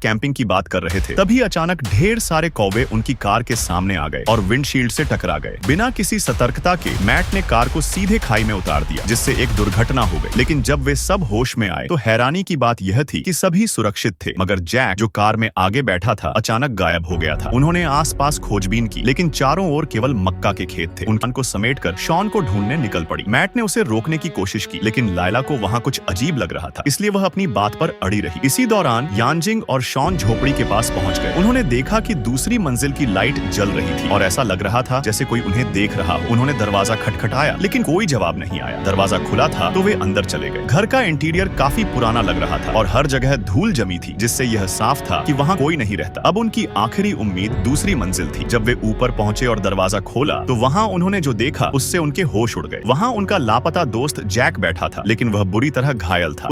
Camping की बात कर रहे थे, तभी अचानक ढेर सारे कौवे उनकी कार के सामने आ गए और विंडशील्ड से टकरा गए। बिना किसी सतर्कता के मैट ने कार को सीधे खाई में उतार दिया, जिससे एक दुर्घटना हो गई। लेकिन जब वे सब होश में आए तो हैरानी की बात यह थी कि सभी सुरक्षित थे, मगर जैक जो कार में आगे बैठा था अचानक गायब हो गया था। उन्होंने आसपास खोजबीन की, लेकिन चारों ओर केवल मक्का के खेत थे। उनको समेटकर शॉन को ढूंढने निकल पड़ी। मैट ने उसे रोकने की कोशिश की, लेकिन लायला को वहाँ कुछ अजीब लग रहा था, इसलिए वह अपनी बात पर अड़ी रही। इसी दौरान यानजिंग और शॉन झोपड़ी के पास पहुंच गए। उन्होंने देखा कि दूसरी मंजिल की लाइट जल रही थी और ऐसा लग रहा था जैसे कोई उन्हें देख रहा हो। उन्होंने दरवाजा खटखटाया, लेकिन कोई जवाब नहीं आया। दरवाजा खुला था तो वे अंदर चले गए। घर का इंटीरियर काफी पुराना लग रहा था और हर जगह धूल जमी थी, जिससे यह साफ था कि वहाँ कोई नहीं रहता। अब उनकी आखिरी उम्मीद दूसरी मंजिल थी। जब वे ऊपर पहुंचे और दरवाजा खोला तो वहाँ उन्होंने जो देखा उससे उनके होश उड़ गए। वहाँ उनका लापता दोस्त जैक बैठा था, लेकिन वह बुरी तरह घायल था।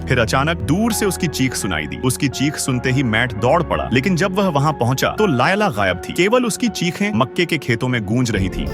फिर अचानक दूर से उसकी चीख सुनाई दी। उसकी चीख सुनते ही मैट दौड़ पड़ा, लेकिन जब वह वहां पहुंचा तो लायला गायब थी। केवल उसकी चीखें मक्के के खेतों में गूंज रही थी।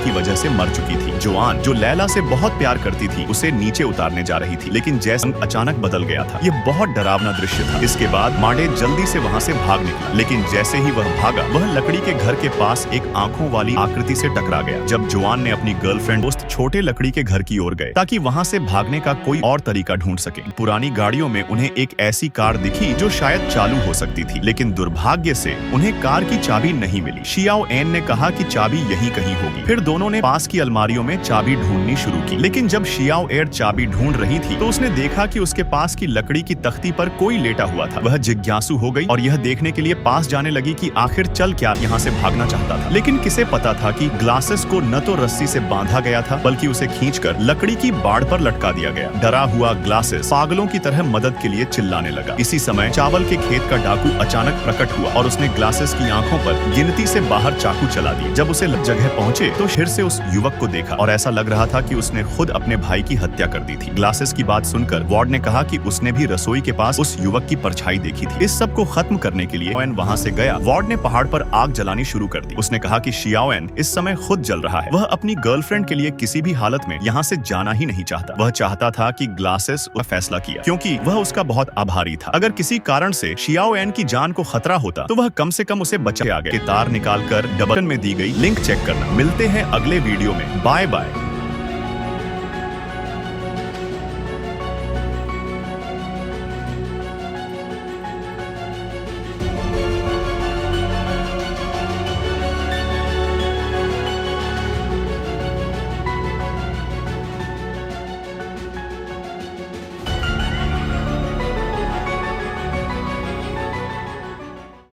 की वजह से मर चुकी थी। जोआन जो लैला से बहुत प्यार करती थी, उसे नीचे उतारने जा रही थी, लेकिन जैसे अचानक बदल गया था। ये बहुत डरावना दृश्य था। इसके बाद माडे जल्दी से वहाँ से भाग निकला, लेकिन जैसे ही वह भागा, वह लकड़ी के घर के पास एक आंखों वाली आकृति से टकरा गया। जब जोआन ने अपनी गर्लफ्रेंड दोस्त छोटे लकड़ी के घर की ओर गए ताकि वहाँ से भागने का कोई और तरीका ढूंढ सके। पुरानी गाड़ियों में उन्हें एक ऐसी कार दिखी जो शायद चालू हो सकती थी, लेकिन दुर्भाग्य से उन्हें कार की चाबी नहीं मिली। शियाओ एन ने कहा कि चाबी यहीं कहीं होगी। फिर दोनों ने पास की अलमारियों में चाबी ढूंढनी शुरू की, लेकिन जब शियाओ एर चाबी ढूंढ रही थी तो उसने देखा कि उसके पास की लकड़ी की तख्ती पर कोई लेटा हुआ था। वह जिज्ञासु हो गई और यह देखने के लिए पास जाने लगी कि आखिर चल क्या यहाँ से भागना चाहता था। लेकिन किसे पता था कि ग्लासेस को न तो रस्सी से बांधा गया था, बल्कि उसे खींचकर लकड़ी की बाड़ पर लटका दिया गया। डरा हुआ ग्लासेस पागलों की तरह मदद के लिए चिल्लाने लगा। इसी समय चावल के खेत का डाकू अचानक प्रकट हुआ और उसने ग्लासेस की आंखों पर गिनती से बाहर चाकू चला दिया। जब उसे जगह पहुंचे तो फिर से उस युवक को देखा और ऐसा लग रहा था कि उसने खुद अपने भाई की हत्या कर दी थी। ग्लासेस की बात सुनकर वार्ड ने कहा कि उसने भी रसोई के पास उस युवक की परछाई देखी थी। इस सब को खत्म करने के लिए ओएन वहाँ से गया। वार्ड ने पहाड़ पर आग जलानी शुरू कर दी। उसने कहा कि शियाओएन इस समय खुद जल रहा है। वह अपनी गर्लफ्रेंड के लिए किसी भी हालत में यहाँ से जाना ही नहीं चाहता। वह चाहता था कि ग्लासेस फैसला किया, क्योंकि वह उसका बहुत आभारी था। अगर किसी कारण से शियाओएन की जान को खतरा होता तो वह कम से कम उसे बचा के आगे। तार निकालकर डबल में दी गई लिंक चेक करना। मिलते हैं अगले वीडियो में। Bye bye.